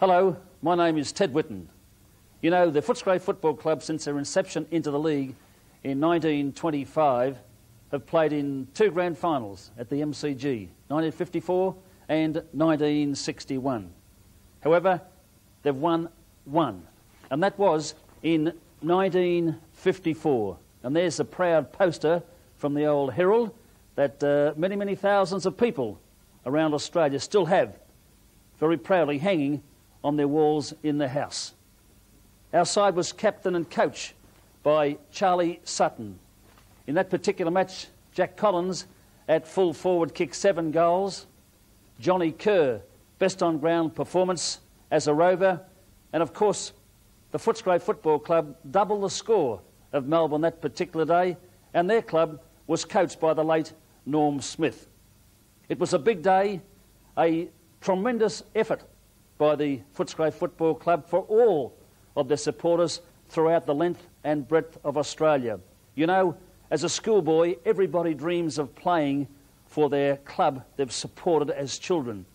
Hello, my name is Ted Whitten. You know, the Footscray Football Club, since their inception into the league in 1925, have played in 2 grand finals at the MCG, 1954 and 1961. However, they've won one, and that was in 1954. And there's a proud poster from the old Herald that many, many thousands of people around Australia still have very proudly hanging on their walls in their house. Our side was captain and coach by Charlie Sutton. In that particular match, Jack Collins at full forward kicked 7 goals. Johnny Kerr, best on ground performance as a rover. And of course, the Footscray Football Club doubled the score of Melbourne that particular day, and their club was coached by the late Norm Smith. It was a big day, a tremendous effort by the Footscray Football Club for all of their supporters throughout the length and breadth of Australia. You know, as a schoolboy, everybody dreams of playing for their club they've supported as children,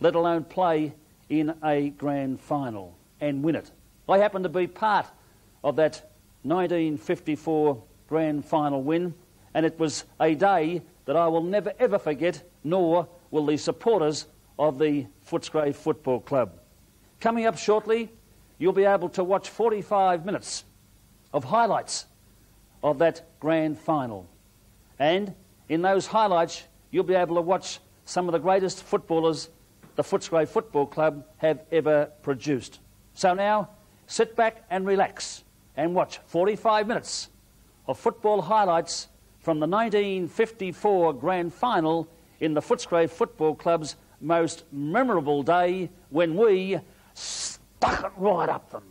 let alone play in a grand final and win it. I happen to be part of that 1954 grand final win, and it was a day that I will never ever forget, nor will the supporters of the Footscray Football Club. Coming up shortly, you'll be able to watch 45 minutes of highlights of that grand final. And in those highlights, you'll be able to watch some of the greatest footballers the Footscray Football Club have ever produced. So now, sit back and relax and watch 45 minutes of football highlights from the 1954 grand final in the Footscray Football Club's most memorable day when we stuck it right up them.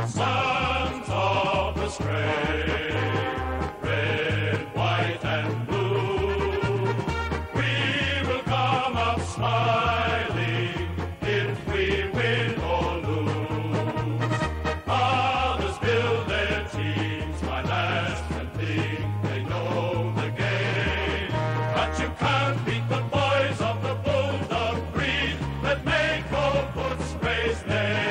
Sons of the Stray, red, white and blue, we will come up smiling if we win or lose. Others build their teams by last and think they know the game, but you can't beat the boys of the bulldog breed that make old Footscray's name.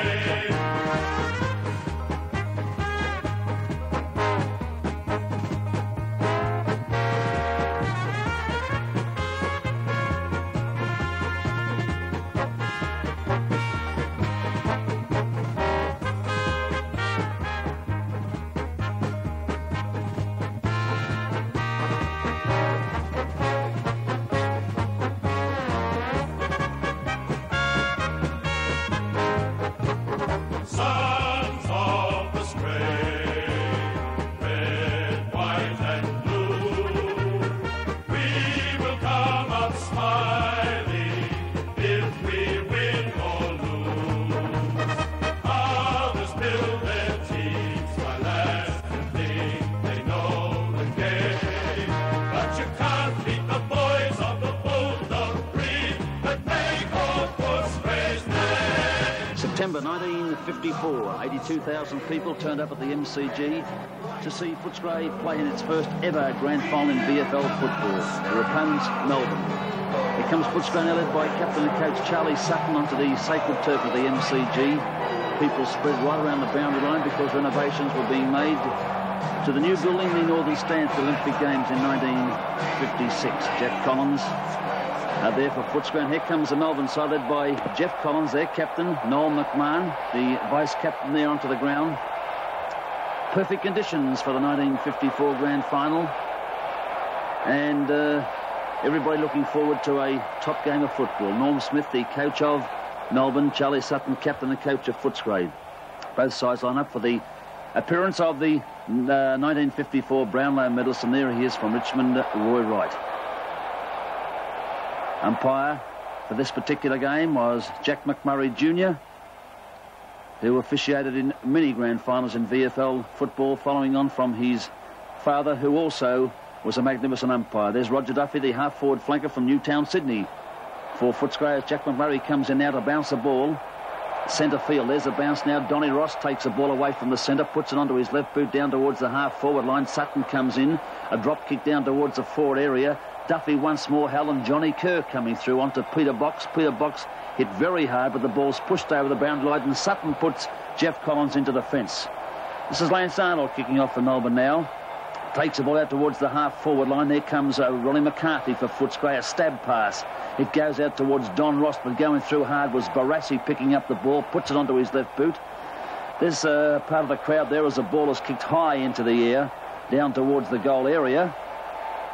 Sons of the Stray, red, white and blue, we will come up smiling if we win or lose. Others build their teams by last and think they know the game, but you can't beat the boys of the bulldog breed that make old Footscray's name. September 1954, 82,000 people turned up at the MCG to see Footscray play in its first ever grand final in VFL football. Their opponents, Melbourne. Here comes Footscray now led by captain and coach Charlie Sutton onto the sacred turf of the MCG. People spread right around the boundary line because renovations were being made to the new building, the Northern Stand for the Olympic Games in 1956. Jack Collins there for Footscray. And here comes the Melbourne side led by Jeff Collins, their captain, Noel McMahon, the vice-captain there onto the ground. Perfect conditions for the 1954 grand final. And everybody looking forward to a top game of football. Norm Smith, the coach of Melbourne, Charlie Sutton, captain and coach of Footscray. Both sides line up for the appearance of the 1954 Brownlow medalist, and there he is from Richmond, Roy Wright. Umpire for this particular game was Jack McMurray Jr., who officiated in many grand finals in VFL football, following on from his father, who also was a magnificent umpire. There's Roger Duffy, the half-forward flanker from Newtown, Sydney, for Footscray, as Jack McMurray comes in now to bounce the ball. Centre field, there's a bounce now. Donny Ross takes the ball away from the centre, puts it onto his left boot down towards the half-forward line. Sutton comes in, a drop kick down towards the forward area. Duffy once more, Helen. Johnny Kerr coming through onto Peter Box. Peter Box hit very hard, but the ball's pushed over the boundary line, and Sutton puts Jeff Collins into defence. This is Lance Arnold kicking off for Melbourne now. Takes the ball out towards the half-forward line. There comes Ronnie McCarthy for Footscray, a stab pass. It goes out towards Don Ross, but going through hard was Barassi picking up the ball, puts it onto his left boot. There's part of the crowd there as the ball is kicked high into the air, down towards the goal area.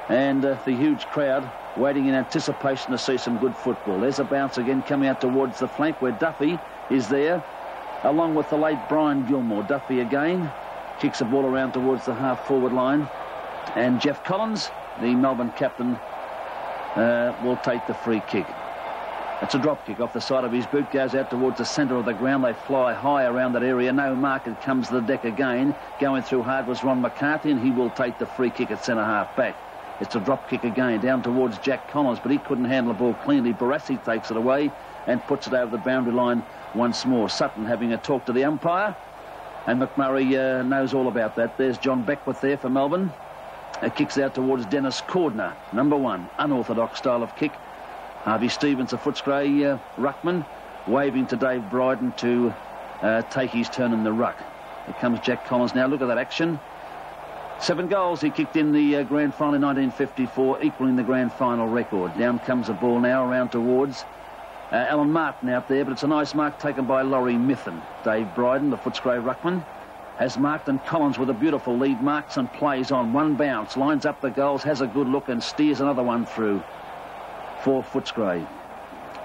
And the huge crowd waiting in anticipation to see some good football. There's a bounce again coming out towards the flank where Duffy is there, along with the late Brian Gilmore. Duffy again kicks the ball around towards the half-forward line. And Jeff Collins, the Melbourne captain, will take the free kick. It's a drop kick off the side of his boot, goes out towards the centre of the ground. They fly high around that area. No mark, it comes to the deck again. Going through hard was Ron McCarthy, and he will take the free kick at centre-half back. It's a drop kick again down towards Jack Collins, but he couldn't handle the ball cleanly. Barassi takes it away and puts it over the boundary line once more. Sutton having a talk to the umpire, and McMurray knows all about that. There's John Beckwith there for Melbourne. Kicks out towards Dennis Cordner, number 1, unorthodox style of kick. Harvey Stevens, a Footscray ruckman, waving to Dave Bryden to take his turn in the ruck. Here comes Jack Collins now. Look at that action. 7 goals he kicked in the grand final in 1954, equaling the grand final record. Down comes the ball now around towards Alan Martin out there, but it's a nice mark taken by Laurie Mithen. Dave Bryden, the Footscray ruckman, has marked, and Collins with a beautiful lead marks and plays on. One bounce, lines up the goals, has a good look and steers another one through for Footscray.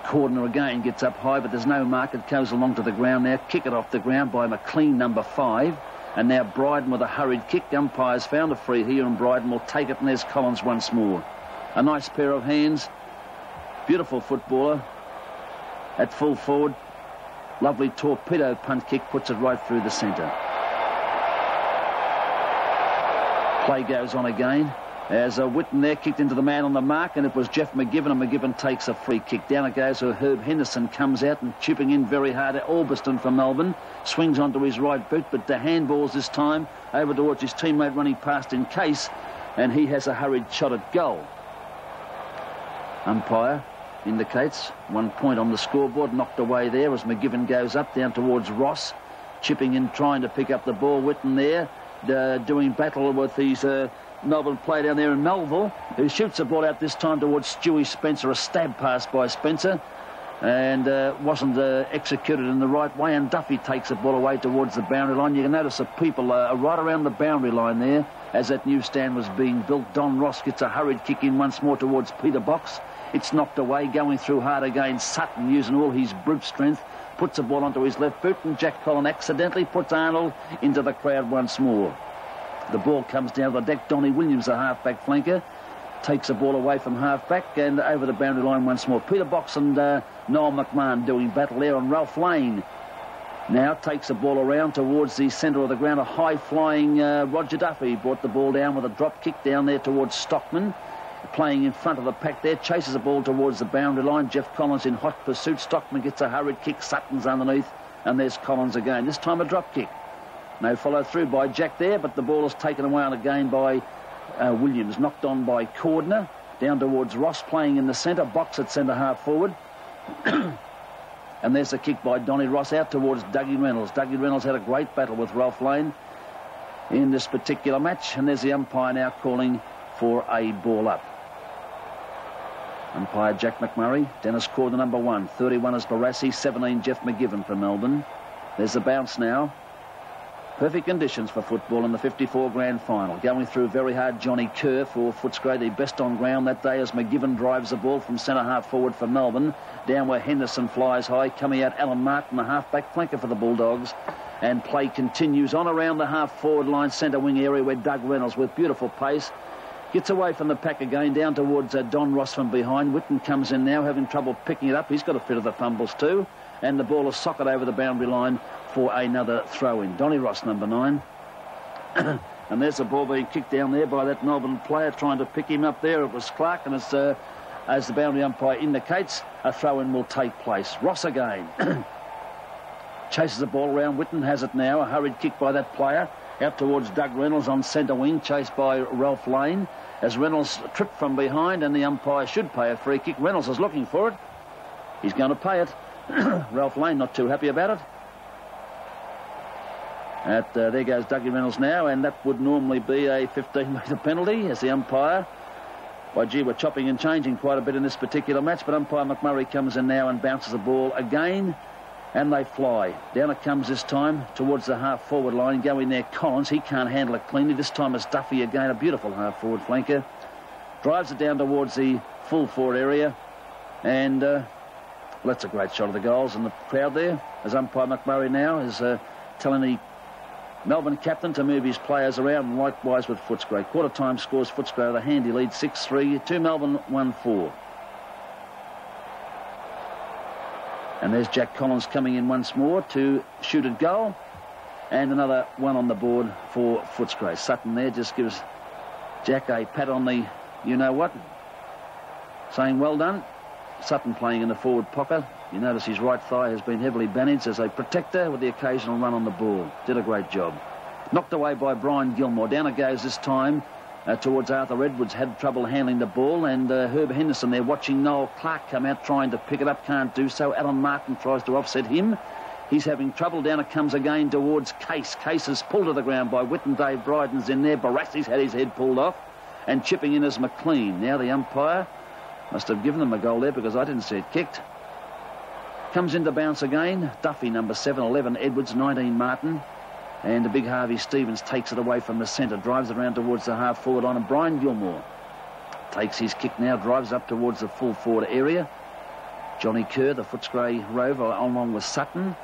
Cordner again gets up high, but there's no mark. It goes along to the ground now. Kick it off the ground by McLean, number 5. And now Bryden with a hurried kick. Umpires found a free here, and Bryden will take it, and there's Collins once more. A nice pair of hands. Beautiful footballer at full forward. Lovely torpedo punt kick, puts it right through the centre. Play goes on again as Whitten there kicked into the man on the mark, and it was Jeff McGivern, and McGivern takes a free kick. Down it goes, so Herb Henderson comes out and chipping in very hard at Albiston for Melbourne. Swings onto his right boot, but the handballs this time over towards his teammate running past in case, and he has a hurried shot at goal. Umpire indicates 1 point on the scoreboard, knocked away there as McGivern goes up down towards Ross, chipping in, trying to pick up the ball. Whitten there doing battle with his Melbourne player down there in Melville, who shoots the ball out this time towards Stewie Spencer. A stab pass by Spencer, and wasn't executed in the right way, and Duffy takes the ball away towards the boundary line. You can notice the people are right around the boundary line there as that new stand was being built. Don Ross gets a hurried kick in once more towards Peter Box. It's knocked away, going through hard again. Sutton, using all his brute strength, puts the ball onto his left boot, and Jack Collins accidentally puts Arnold into the crowd once more. The ball comes down the deck. Donnie Williams, the half-back flanker, takes the ball away from half-back and over the boundary line once more. Peter Box and Noel McMahon doing battle there, and Ralph Lane now takes the ball around towards the centre of the ground. A high-flying Roger Duffy brought the ball down with a drop kick down there towards Stockman. Playing in front of the pack there, chases the ball towards the boundary line. Jeff Collins in hot pursuit. Stockman gets a hurried kick. Sutton's underneath, and there's Collins again. This time a drop kick. No follow through by Jack there, but the ball is taken away on again by Williams. Knocked on by Cordner. Down towards Ross, playing in the centre. Box at centre half forward. And there's a kick by Donny Ross out towards Dougie Reynolds. Dougie Reynolds had a great battle with Ralph Lane in this particular match. And there's the umpire now calling for a ball up. Umpire Jack McMurray. Dennis Cordner, number 1. 31 is Barassi. 17 Jeff McGivern for Melbourne. There's the bounce now. Perfect conditions for football in the 54 grand final. Going through very hard, Johnny Kerr for Footscray, the best on ground that day as McGivern drives the ball from centre half forward for Melbourne. Down where Henderson flies high. Coming out Alan Martin, the half-back flanker for the Bulldogs. And play continues on around the half-forward line, centre wing area where Doug Reynolds with beautiful pace gets away from the pack again, down towards Don Ross from behind. Whitten comes in now, having trouble picking it up. He's got a fit of the fumbles too. And the ball is socket over the boundary line for another throw-in. Donny Ross, number 9. And there's the ball being kicked down there by that Melbourne player trying to pick him up there. It was Clark, and it's, as the boundary umpire indicates, a throw-in will take place. Ross again. Chases the ball around. Whitten has it now. A hurried kick by that player. Out towards Doug Reynolds on centre wing. Chased by Ralph Lane. As Reynolds tripped from behind, and the umpire should pay a free kick. Reynolds is looking for it. He's going to pay it. Ralph Lane not too happy about it. There goes Dougie Reynolds now, and that would normally be a 15-metre penalty as the umpire. By gee, we're chopping and changing quite a bit in this particular match, but umpire McMurray comes in now and bounces the ball again, and they fly. Down it comes this time towards the half-forward line. Go in there, Collins. He can't handle it cleanly. This time it's Duffy again, a beautiful half-forward flanker. Drives it down towards the full-forward area, and well, that's a great shot of the goals and the crowd there. As umpire McMurray now is telling the Melbourne captain to move his players around, and likewise with Footscray. Quarter-time scores Footscray with a handy lead, 6-3 to Melbourne, 1-4. And there's Jack Collins coming in once more to shoot at goal. And another one on the board for Footscray. Sutton there just gives Jack a pat on the you-know-what, saying well done. Sutton playing in the forward pocket. You notice his right thigh has been heavily bandaged as a protector with the occasional run on the ball. Did a great job. Knocked away by Brian Gilmore. Down it goes this time towards Arthur Edwards. Had trouble handling the ball. And Herb Henderson there watching Noel Clark come out trying to pick it up. Can't do so. Alan Martin tries to offset him. He's having trouble. Down it comes again towards Case. Case is pulled to the ground by Whitten. Dave Bryden's in there. Barassi's had his head pulled off. And chipping in is McLean. Now the umpire must have given them a goal there because I didn't see it kicked. Comes into bounce again. Duffy, number 7, 11 Edwards, 19 Martin. And the big Harvey Stevens takes it away from the centre. Drives it around towards the half-forward line. And Brian Gilmore takes his kick now. Drives up towards the full-forward area. Johnny Kerr, the Footscray Rover, along with Sutton.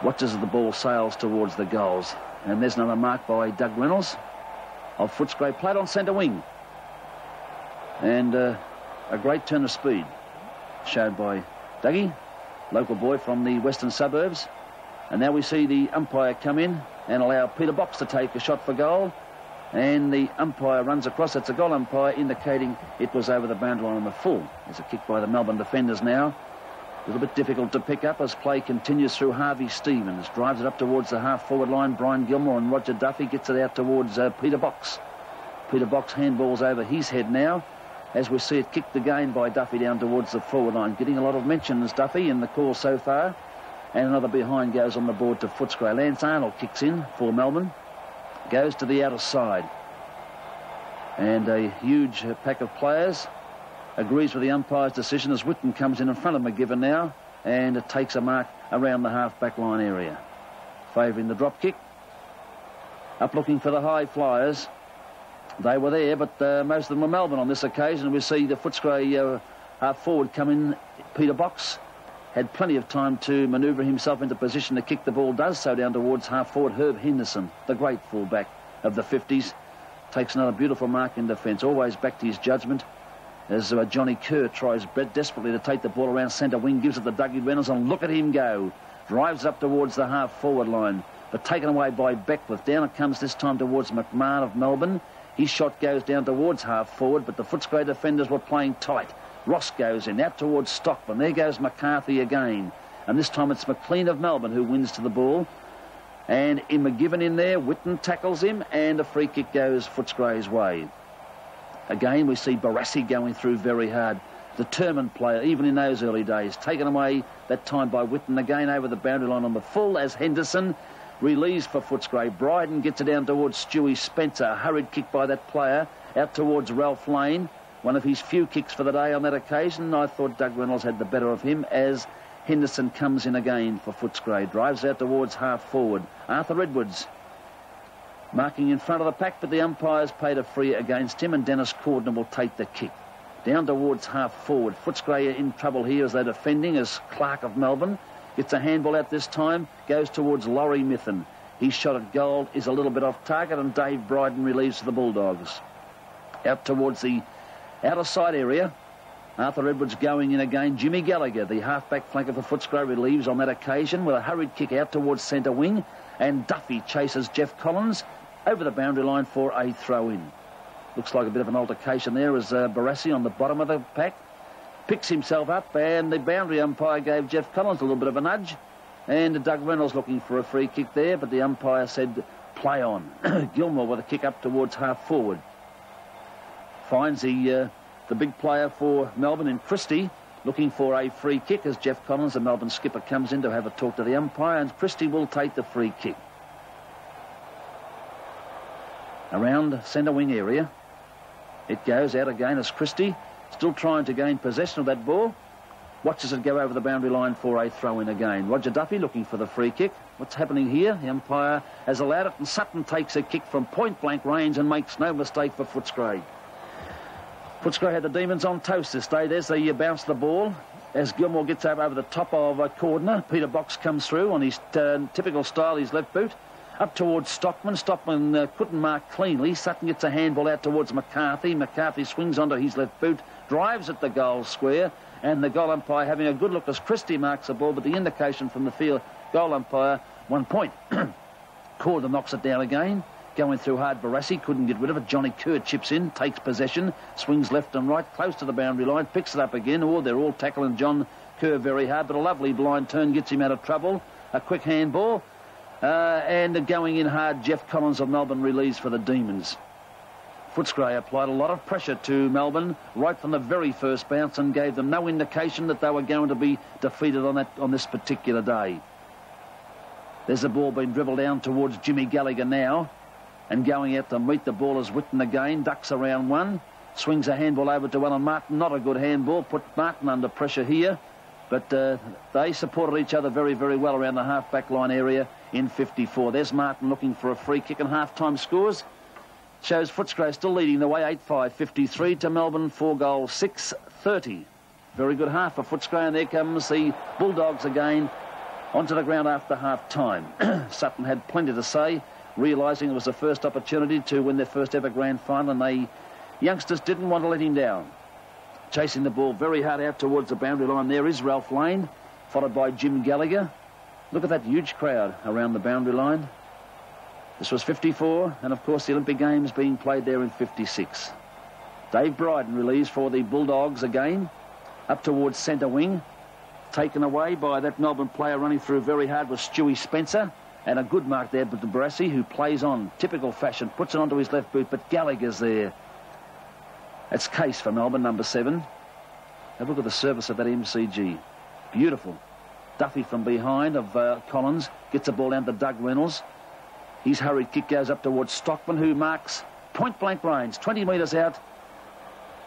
Watches as the ball sails towards the goals. And there's another mark by Doug Reynolds of Footscray. Played on centre wing. And a great turn of speed showed by Dougie, local boy from the western suburbs. And now we see the umpire come in and allow Peter Box to take a shot for goal. And the umpire runs across. It's a goal umpire indicating it was over the boundary line on the full. There's a kick by the Melbourne defenders now. A little bit difficult to pick up as play continues through Harvey Stevens. Drives it up towards the half-forward line. Brian Gilmore and Roger Duffy gets it out towards Peter Box. Peter Box handballs over his head now, as we see it kicked again by Duffy down towards the forward line. Getting a lot of mentions, Duffy, in the call so far. And another behind goes on the board to Footscray. Lance Arnold kicks in for Melbourne. Goes to the outer side. And a huge pack of players agrees with the umpire's decision as Whitten comes in front of McGivern now. And it takes a mark around the half-back line area. Favouring the drop kick. Up looking for the high flyers. They were there, but most of them were Melbourne on this occasion. We see the Footscray half-forward come in. Peter Box had plenty of time to manoeuvre himself into position to kick the ball. Does so down towards half-forward. Herb Henderson, the great fullback of the 50s, takes another beautiful mark in defence. Always back to his judgment as Johnny Kerr tries desperately to take the ball around centre wing. Gives it to Dougie Reynolds, and look at him go. Drives up towards the half-forward line, but taken away by Beckwith. Down it comes this time towards McMahon of Melbourne. His shot goes down towards half-forward, but the Footscray defenders were playing tight. Ross goes in, out towards Stockman. There goes McCarthy again. And this time it's McLean of Melbourne who wins to the ball. And in McGivern in there, Whitten tackles him, and a free kick goes Footscray's way. Again, we see Barassi going through very hard. Determined player, even in those early days. Taken away that time by Whitten again over the boundary line on the full as Henderson relieves for Footscray. Bryden gets it down towards Stewie Spencer. A hurried kick by that player out towards Ralph Lane. One of his few kicks for the day on that occasion. I thought Doug Reynolds had the better of him as Henderson comes in again for Footscray. Drives out towards half-forward. Arthur Edwards marking in front of the pack, but the umpires paid a free against him, and Dennis Cordner will take the kick. Down towards half-forward. Footscray in trouble here as they're defending as Clark of Melbourne gets a handball out this time, goes towards Laurie Mithen. His shot at goal is a little bit off target, and Dave Bryden relieves for the Bulldogs. Out towards the outer side area, Arthur Edwards going in again. Jimmy Gallagher, the half-back flanker for Footscray, relieves on that occasion with a hurried kick out towards centre wing, and Duffy chases Jeff Collins over the boundary line for a throw-in. Looks like a bit of an altercation there as Barassi on the bottom of the pack picks himself up, and the boundary umpire gave Jeff Collins a little bit of a nudge, And Doug Reynolds looking for a free kick there, but the umpire said play on. Gilmore with a kick up towards half forward. Finds the big player for Melbourne in Christie, looking for a free kick as Jeff Collins, the Melbourne skipper, comes in to have a talk to the umpire, and Christie will take the free kick. Around centre wing area. It goes out again as Christie, still trying to gain possession of that ball. Watches it go over the boundary line for a throw-in again. Roger Duffy looking for the free kick. What's happening here? The umpire has allowed it, and Sutton takes a kick from point-blank range and makes no mistake for Footscray. Footscray had the Demons on toast this day. There's the bounce the ball as Gilmore gets over the top of Cordner. Peter Box comes through on his typical style, his left boot. Up towards Stockman. Stockman couldn't mark cleanly. Sutton gets a handball out towards McCarthy. McCarthy swings onto his left boot, drives at the goal square, and the goal umpire having a good look as Christie marks the ball, but the indication from the field goal umpire, 1 point. Cordner knocks it down again. Going through hard, Barassi couldn't get rid of it. Johnny Kerr chips in, takes possession, swings left and right, close to the boundary line, picks it up again. Oh, they're all tackling John Kerr very hard, but a lovely blind turn gets him out of trouble. A quick handball. And going in hard, Jeff Collins of Melbourne relieves for the Demons. Footscray applied a lot of pressure to Melbourne right from the very first bounce and gave them no indication that they were going to be defeated on this particular day. There's the ball being dribbled down towards Jimmy Gallagher now, and going out to meet the ball is Whitten again, ducks around one, swings a handball over to Alan Martin. Not a good handball, put Martin under pressure here, but they supported each other very, very well around the half-back line area in 54. There's Martin looking for a free kick, and half-time scores. Shows Footscray still leading the way, 8-5-53 to Melbourne, 4-6-30. Very good half for Footscray, and there comes the Bulldogs again onto the ground after half-time. Sutton had plenty to say, realising it was the first opportunity to win their first ever grand final, and the youngsters didn't want to let him down. Chasing the ball very hard out towards the boundary line. There is Ralph Lane, followed by Jim Gallagher. Look at that huge crowd around the boundary line. This was 54, and of course the Olympic Games being played there in 56. Dave Bryden relieves for the Bulldogs again, up towards centre wing. Taken away by that Melbourne player running through very hard was Stewie Spencer, and a good mark there but Barassi, who plays on typical fashion, puts it onto his left boot, but Gallagher's there. That's Case for Melbourne, number 7. Have a look at the surface of that MCG. Beautiful. Duffy from behind of Collins gets the ball down to Doug Reynolds. His hurried kick goes up towards Stockman, who marks point-blank range, 20 metres out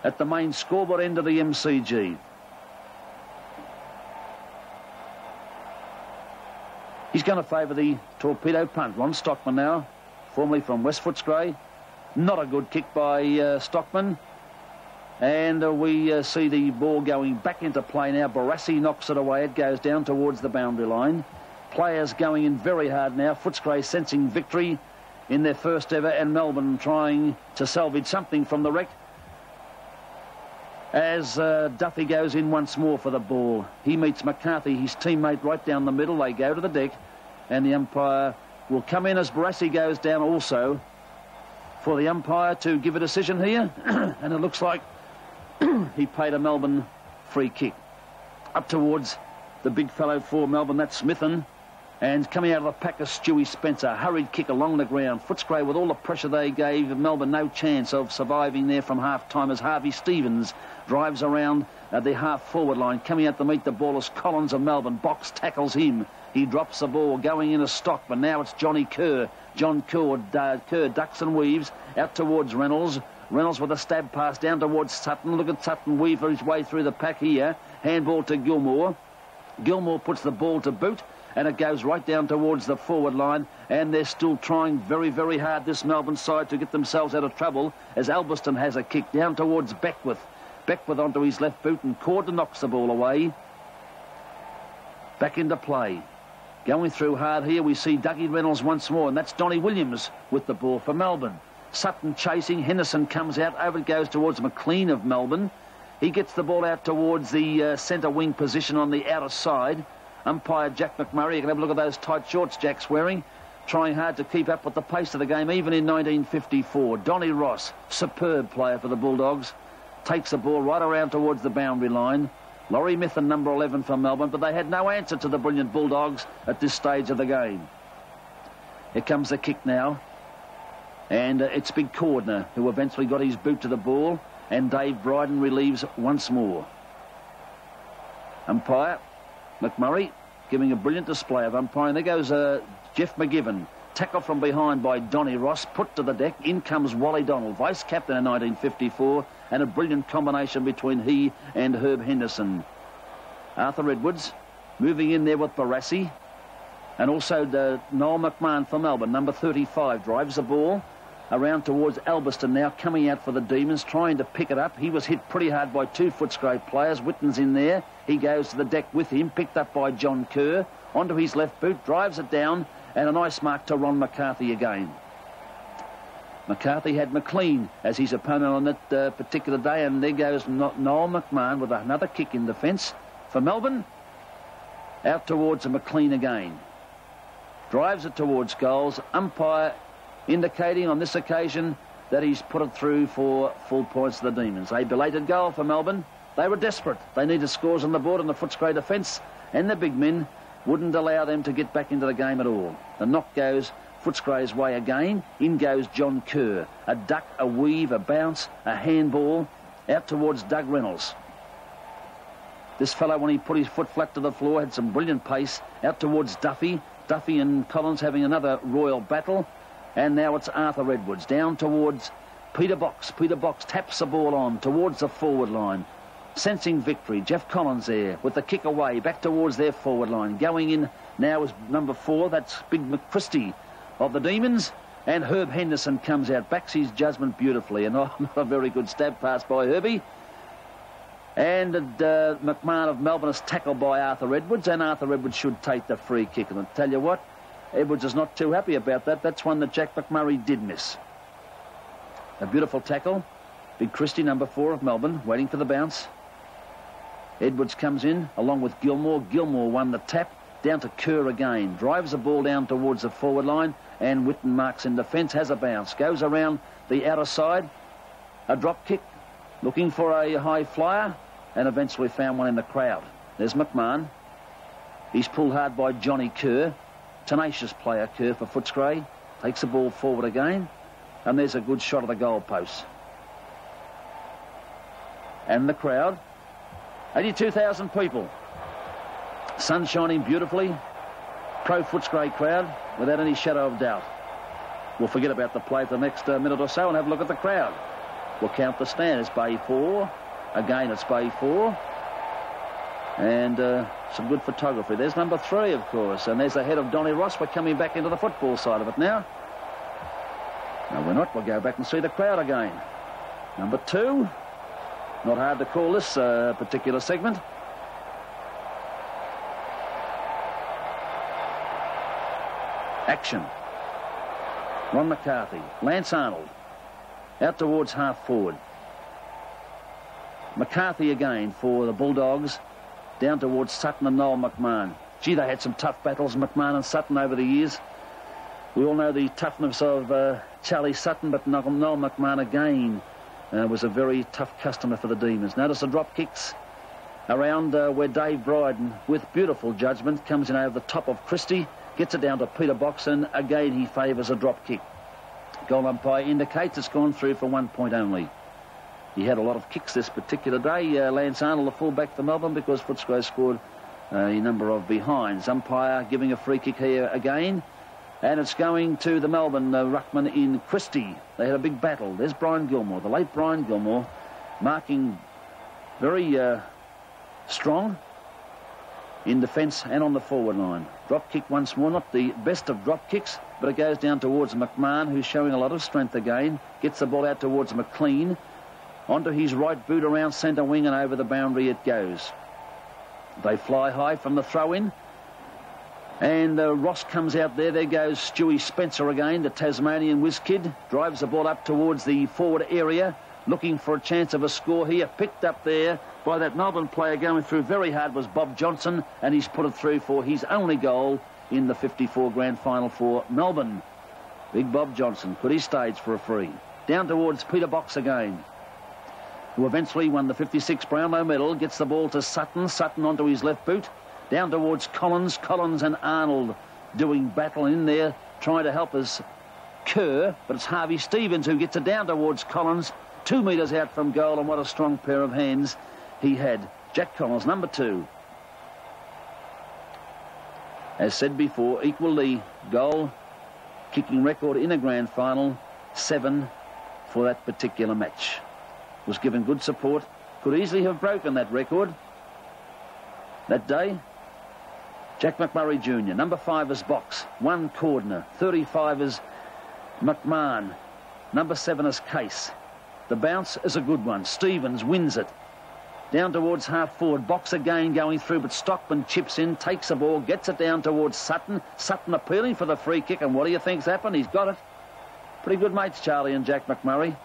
at the main scoreboard end of the MCG. He's going to favour the torpedo punt. Ron Stockman now, formerly from West Footscray. Not a good kick by Stockman. And we see the ball going back into play now. Barassi knocks it away. It goes down towards the boundary line. Players going in very hard now. Footscray sensing victory in their first ever, and Melbourne trying to salvage something from the wreck. As Duffy goes in once more for the ball. He meets McCarthy, his teammate, right down the middle. They go to the deck, and the umpire will come in as Barassi goes down also for the umpire to give a decision here. And it looks like he paid a Melbourne free kick. Up towards the big fellow for Melbourne, that's Smithen. And coming out of the pack is Stewie Spencer. Hurried kick along the ground. Footscray, with all the pressure they gave Melbourne, no chance of surviving there from half-time as Harvey Stevens drives around the half-forward line. Coming out to meet the ball is Collins of Melbourne. Box tackles him. He drops the ball, going in a stock, but now it's Johnny Kerr. John Kerr ducks and weaves out towards Reynolds. Reynolds with a stab pass down towards Sutton. Look at Sutton weave his way through the pack here. Handball to Gilmore. Gilmore puts the ball to boot, and it goes right down towards the forward line, and they're still trying very, very hard, this Melbourne side, to get themselves out of trouble, as Albiston has a kick down towards Beckwith. Beckwith onto his left boot, and Cordner knocks the ball away. Back into play. Going through hard here, we see Dougie Reynolds once more, and that's Donnie Williams with the ball for Melbourne. Sutton chasing, Henderson comes out, over it goes towards McLean of Melbourne. He gets the ball out towards the centre wing position on the outer side. Umpire Jack McMurray, you can have a look at those tight shorts Jack's wearing, trying hard to keep up with the pace of the game, even in 1954. Donnie Ross, superb player for the Bulldogs, takes the ball right around towards the boundary line. Laurie Mithen, number 11 for Melbourne, but they had no answer to the brilliant Bulldogs at this stage of the game. Here comes the kick now. And it's Big Cordner, who eventually got his boot to the ball, and Dave Bryden relieves once more. Umpire McMurray giving a brilliant display of umpiring. There goes Jeff McGivern. Tackle from behind by Donny Ross, put to the deck. In comes Wally Donald, vice-captain in 1954, and a brilliant combination between he and Herb Henderson. Arthur Edwards moving in there with Barassi, and also Noel McMahon for Melbourne, number 35, drives the ball around towards Alberston now, coming out for the Demons, trying to pick it up. He was hit pretty hard by two Footscray players. Witten's in there. He goes to the deck with him, picked up by John Kerr, onto his left boot, drives it down, and a nice mark to Ron McCarthy again. McCarthy had McLean as his opponent on that particular day, and there goes Noel McMahon with another kick in defence for Melbourne. Out towards McLean again. Drives it towards goals. Umpire indicating on this occasion that he's put it through for full points to the Demons. A belated goal for Melbourne. They were desperate. They needed scores on the board, and the Footscray defence and the big men wouldn't allow them to get back into the game at all. The knock goes Footscray's way again. In goes John Kerr. A duck, a weave, a bounce, a handball out towards Doug Reynolds. This fellow, when he put his foot flat to the floor, had some brilliant pace. Out towards Duffy. Duffy and Collins having another royal battle. And now it's Arthur Edwards down towards Peter Box. Peter Box taps the ball on towards the forward line. Sensing victory, Jeff Collins there with the kick away back towards their forward line. Going in now is number 4, that's Big McChristie of the Demons. And Herb Henderson comes out, backs his judgment beautifully. And not a very good stab pass by Herbie. And McMahon of Melbourne is tackled by Arthur Edwards, and Arthur Edwards should take the free kick. And I'll tell you what, Edwards is not too happy about that. That's one that Jack McMurray did miss. A beautiful tackle. Big Christie, number 4 of Melbourne, waiting for the bounce. Edwards comes in along with Gilmore. Gilmore won the tap. Down to Kerr again. Drives the ball down towards the forward line, and Witten marks in defence. Has a bounce. Goes around the outer side. A drop kick. Looking for a high flyer, and eventually found one in the crowd. There's McMahon. He's pulled hard by Johnny Kerr. Tenacious player, Kerr, for Footscray. Takes the ball forward again, and there's a good shot of the goal post. And the crowd, 82,000 people. Sun shining beautifully. Pro Footscray crowd, without any shadow of doubt. We'll forget about the play for the next minute or so and have a look at the crowd. We'll count the stand. It's Bay 4. Again, it's Bay 4. And some good photography. There's number 3, of course. And there's the head of Donny Ross. We're coming back into the football side of it now. No, we're not. We'll go back and see the crowd again. Number 2. Not hard to call this particular segment. Action. Ron McCarthy. Lance Arnold. Out towards half forward. McCarthy again for the Bulldogs. Down towards Sutton and Noel McMahon. Gee, they had some tough battles, McMahon and Sutton, over the years. We all know the toughness of Charlie Sutton, but Noel McMahon again was a very tough customer for the Demons. Notice the drop kicks around where Dave Bryden, with beautiful judgment, comes in over the top of Christie, gets it down to Peter Box, and again he favours a drop kick. Goal umpire indicates it's gone through for 1 point only. He had a lot of kicks this particular day, Lance Arnold, the fullback for Melbourne, because Footscray scored a number of behinds. Umpire giving a free kick here again. And it's going to the Melbourne ruckman in Christie. They had a big battle. There's Brian Gilmore, the late Brian Gilmore, marking very strong in defence and on the forward line. Drop kick once more, not the best of drop kicks, but it goes down towards McMahon, who's showing a lot of strength again. Gets the ball out towards McLean. Onto his right boot around centre wing, and over the boundary it goes. They fly high from the throw-in. And Ross comes out there. There goes Stewie Spencer again, the Tasmanian whiz kid. Drives the ball up towards the forward area, looking for a chance of a score here. Picked up there by that Melbourne player going through very hard was Bob Johnson, and he's put it through for his only goal in the 54 grand final for Melbourne. Big Bob Johnson. Could he stage for a free? Down towards Peter Box again. who eventually won the 56 Brownlow medal, gets the ball to Sutton. Sutton onto his left boot. Down towards Collins. Collins and Arnold doing battle in there, trying to help us Kerr, but it's Harvey Stevens who gets it down towards Collins. 2 metres out from goal, and what a strong pair of hands he had. Jack Collins, number 2. As said before, equal the goal-kicking record in a grand final, 7 for that particular match. Was given good support, could easily have broken that record that day. Jack McMurray Jr., number 5 is Box, 1 Cordner, 35 is McMahon, number 7 is Case. The bounce is a good one. Stevens wins it. Down towards half forward. Box again going through, but Stockman chips in, takes the ball, gets it down towards Sutton. Sutton appealing for the free kick, and what do you think's happened? He's got it. Pretty good mates, Charlie and Jack McMurray.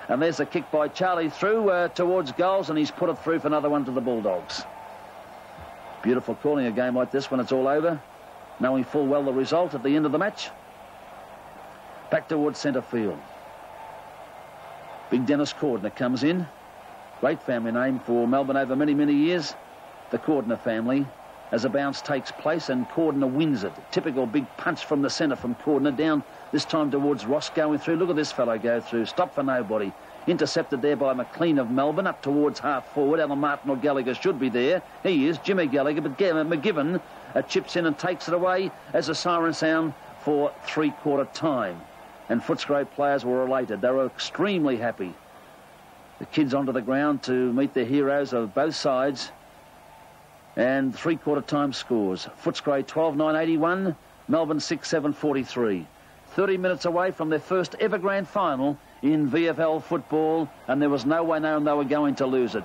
And there's a kick by Charlie through towards goals, and he's put it through for another one to the Bulldogs. Beautiful calling a game like this when it's all over, knowing full well the result at the end of the match. Back towards centre field. Big Dennis Cordner comes in. Great family name for Melbourne over many, many years. The Cordner family. As a bounce takes place and Cordner wins it. Typical big punch from the centre from Cordner down this time towards Ross going through. Look at this fellow go through. Stop for nobody. Intercepted there by McLean of Melbourne up towards half forward. Alan Martin or Gallagher should be there. He is, Jimmy Gallagher, but McGivern chips in and takes it away as a siren sound for 3/4 time. And Footscray players were elated. They were extremely happy. The kids onto the ground to meet the heroes of both sides. And 3/4 time scores. Footscray 12-9-81, Melbourne 6-7-43. 30 minutes away from their first ever grand final in VFL football, and there was no way known they were going to lose it.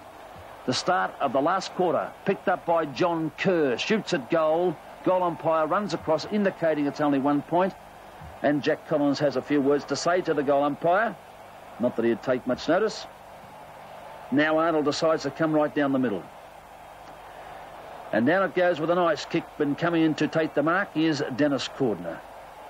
The start of the last quarter, picked up by John Kerr, shoots at goal. Goal umpire runs across, indicating it's only 1 point. And Jack Collins has a few words to say to the goal umpire. Not that he'd take much notice. Now Arnold decides to come right down the middle. And down it goes with a nice kick, but coming in to take the mark is Dennis Cordner.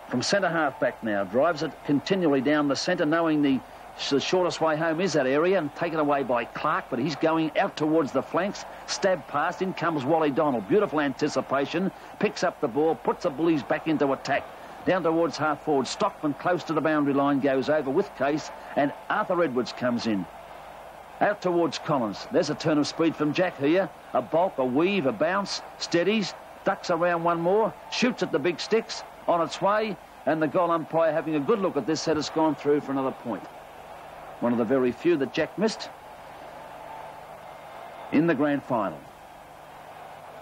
From centre half back now, drives it continually down the centre, knowing the shortest way home is that area, and taken away by Clark, but he's going out towards the flanks. Stab past, in comes Wally Donald. Beautiful anticipation, picks up the ball, puts the Bullies back into attack. Down towards half forward, Stockman close to the boundary line goes over with Case, and Arthur Edwards comes in. Out towards Collins. There's a turn of speed from Jack here. A bulk, a weave, a bounce, steadies, ducks around one more, shoots at the big sticks, on its way, and the goal umpire having a good look at this said it's gone through for another point. One of the very few that Jack missed in the grand final.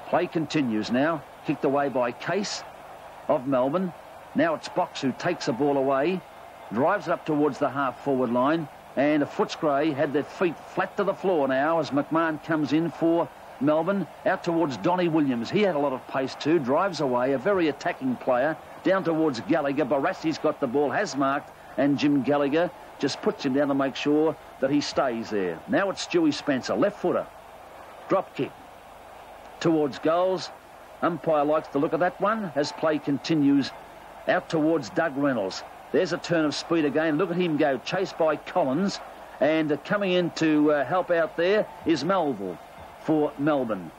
Play continues now. Kicked away by Case of Melbourne. Now it's Box who takes the ball away, drives it up towards the half-forward line, and Footscray had their feet flat to the floor now as McMahon comes in for Melbourne. Out towards Donnie Williams. He had a lot of pace too, drives away, a very attacking player. Down towards Gallagher. Barassi's got the ball, has marked, and Jim Gallagher just puts him down to make sure that he stays there. Now it's Stewie Spencer, left footer. Drop kick towards goals. Umpire likes the look of that one as play continues. Out towards Doug Reynolds. There's a turn of speed again. Look at him go. Chased by Collins. And coming in to help out there is Melville for Melbourne.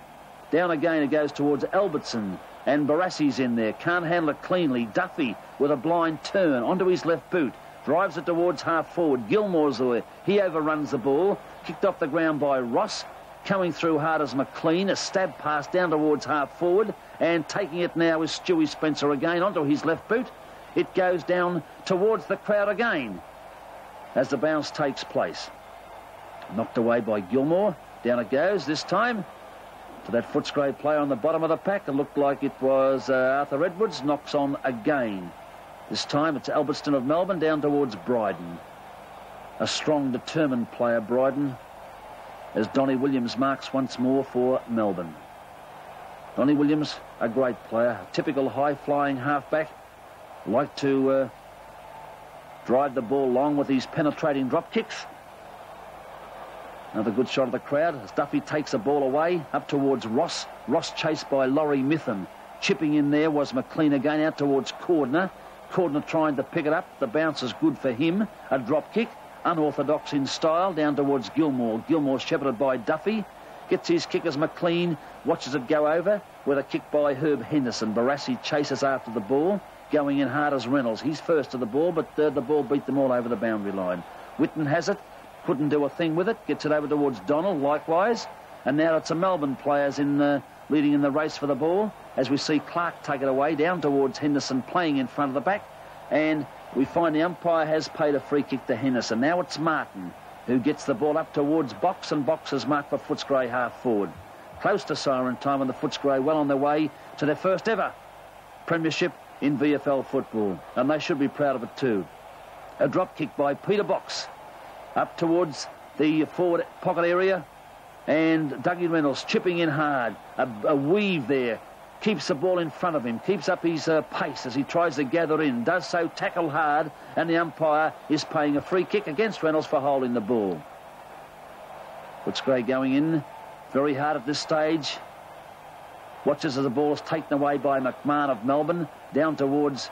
Down again it goes towards Albertson. And Barassi's in there. Can't handle it cleanly. Duffy with a blind turn onto his left boot. Drives it towards half forward. Gilmore's there. He overruns the ball. Kicked off the ground by Ross. Coming through hard as McLean. A stab pass down towards half forward. And taking it now is Stewie Spencer again onto his left boot. It goes down towards the crowd again as the bounce takes place. Knocked away by Gilmore. Down it goes this time to that Footscray player on the bottom of the pack. It looked like it was Arthur Edwards. Knocks on again. This time it's Albertson of Melbourne down towards Bryden. A strong, determined player, Bryden, as Donnie Williams marks once more for Melbourne. Donnie Williams, a great player, a typical high-flying halfback. Like to drive the ball long with his penetrating drop kicks. Another good shot of the crowd as Duffy takes the ball away up towards Ross. Ross chased by Laurie Mitham. Chipping in there was McLean again out towards Cordner. Cordner trying to pick it up. The bounce is good for him. A drop kick. unorthodox in style, down towards Gilmore. Gilmore shepherded by Duffy. Gets his kick as McLean watches it go over with a kick by Herb Henderson. Barassi chases after the ball, going in hard as Reynolds. He's first to the ball, but the ball beat them all over the boundary line. Whitten has it, couldn't do a thing with it, gets it over towards Donald likewise, and now it's a Melbourne players leading in the race for the ball, as we see Clark take it away down towards Henderson, playing in front of the back, and we find the umpire has paid a free kick to Henderson. Now it's Martin who gets the ball up towards Box, and Box is marked for Footscray half forward. Close to siren time, and the Footscray well on their way to their first ever premiership in VFL football, and they should be proud of it too. A drop kick by Peter Box up towards the forward pocket area, and Dougie Reynolds chipping in hard. A weave there, keeps the ball in front of him, keeps up his pace as he tries to gather in, does so, tackle hard, and the umpire is paying a free kick against Reynolds for holding the ball. Footscray going in very hard at this stage. Watches as the ball is taken away by McMahon of Melbourne, down towards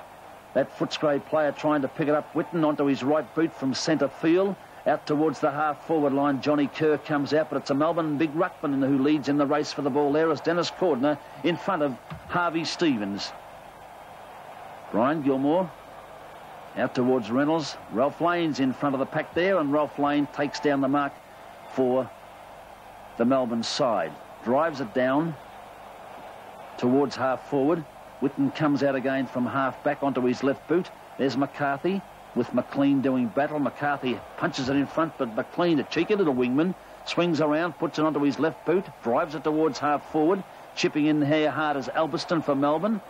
that Footscray player trying to pick it up. Whitten onto his right boot from centre field. Out towards the half-forward line, Johnny Kerr comes out, but it's a Melbourne big ruckman who leads in the race for the ball there as Dennis Cordner in front of Harvey Stevens. Brian Gilmore out towards Reynolds. Ralph Lane's in front of the pack there, and Ralph Lane takes down the mark for the Melbourne side. Drives it down towards half-forward. Whitten comes out again from half-back onto his left boot. There's McCarthy, with McLean doing battle. McCarthy punches it in front, but McLean, a cheeky little wingman, swings around, puts it onto his left boot, drives it towards half forward, chipping in here hard as Albiston for Melbourne.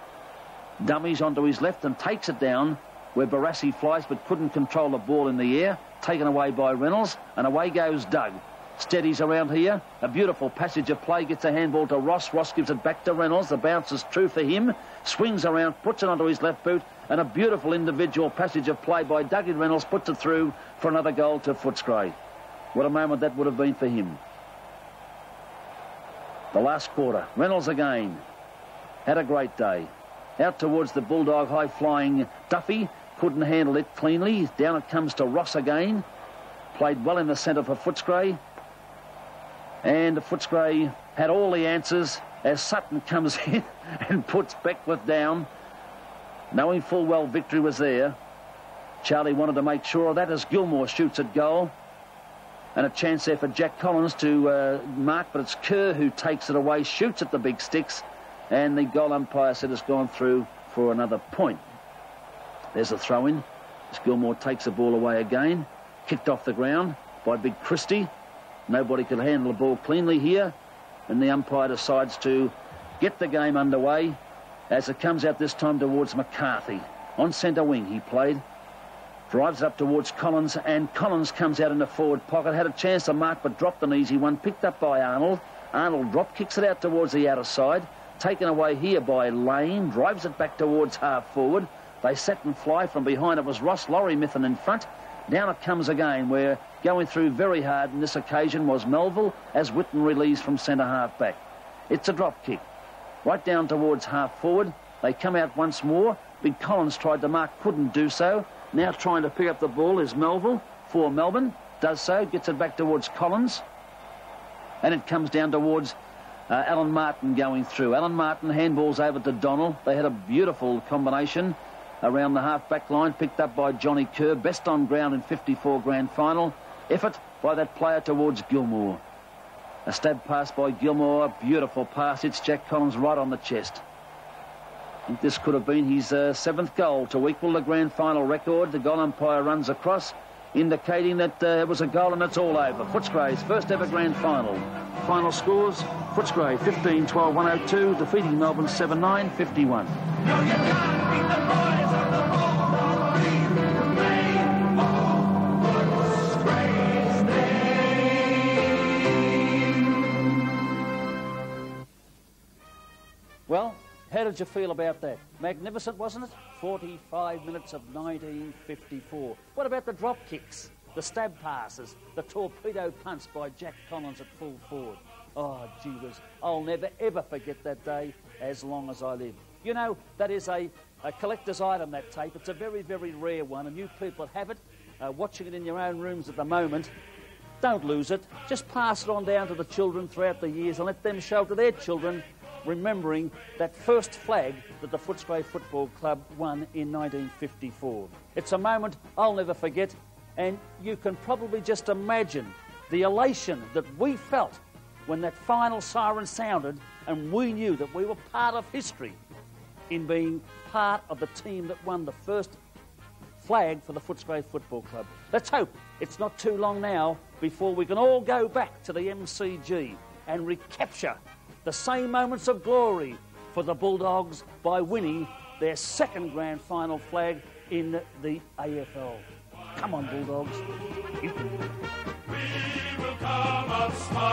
Dummies onto his left and takes it down where Barassi flies, but couldn't control the ball in the air. Taken away by Reynolds, and away goes Doug. Steadies around here. A beautiful passage of play, gets a handball to Ross. Ross gives it back to Reynolds. The bounce is true for him. Swings around, puts it onto his left boot, and a beautiful individual passage of play by Dougie Reynolds puts it through for another goal to Footscray. What a moment that would have been for him. The last quarter. Reynolds again. Had a great day. Out towards the Bulldog high-flying Duffy. Couldn't handle it cleanly. Down it comes to Ross again. Played well in the centre for Footscray. And Footscray had all the answers as Sutton comes in and puts Beckwith down, knowing full well victory was there. Charlie wanted to make sure of that as Gilmore shoots at goal. And a chance there for Jack Collins to mark, but it's Kerr who takes it away, shoots at the big sticks, and the goal umpire said it's gone through for another point. There's a throw-in as Gilmore takes the ball away again. Kicked off the ground by Big Christie. Nobody could handle the ball cleanly here, and the umpire decides to get the game underway as it comes out this time towards McCarthy. On centre wing he played. Drives up towards Collins, and Collins comes out in the forward pocket. Had a chance to mark, but dropped an easy one. Picked up by Arnold. Arnold drop kicks it out towards the outer side. Taken away here by Lane. Drives it back towards half forward. They set and fly from behind. It was Ross Laurie Mithen in front. Down it comes again, where going through very hard on this occasion was Melville as Whitten relieves from centre half back. It's a drop kick. Right down towards half forward. They come out once more. Big Collins tried to mark, couldn't do so. Now trying to pick up the ball is Melville for Melbourne. Does so, gets it back towards Collins. And it comes down towards Alan Martin going through. Alan Martin handballs over to Donald. They had a beautiful combination around the half-back line, picked up by Johnny Kerr. Best on ground in 54 grand final. Effort by that player towards Gilmore. A stab pass by Gilmore. A beautiful pass. It's Jack Collins right on the chest. I think this could have been his 7th goal to equal the grand final record. The goal umpire runs across, indicating that it was a goal and it's all over. Footscray's first ever grand final. Final scores: Footscray 15-12-102, defeating Melbourne 7-9-51. No, you can't beat the boys of the Bulldogs. Name of Footscray's name. Well, how did you feel about that? Magnificent, wasn't it? 45 minutes of 1954. What about the drop kicks, the stab passes, the torpedo punts by Jack Collins at full forward? Oh, gee whiz, I'll never, ever forget that day as long as I live. You know, that is a collector's item, that tape. It's a very, very rare one, and you people that have it, watching it in your own rooms at the moment, don't lose it. Just pass it on down to the children throughout the years and let them show to their children, remembering that first flag that the Footscray Football Club won in 1954. It's a moment I'll never forget, and you can probably just imagine the elation that we felt when that final siren sounded and we knew that we were part of history in being part of the team that won the first flag for the Footscray Football Club. Let's hope it's not too long now before we can all go back to the MCG and recapture the same moments of glory for the Bulldogs by winning their second grand final flag in the AFL. Come on, Bulldogs. You can do it. We will come up smiling.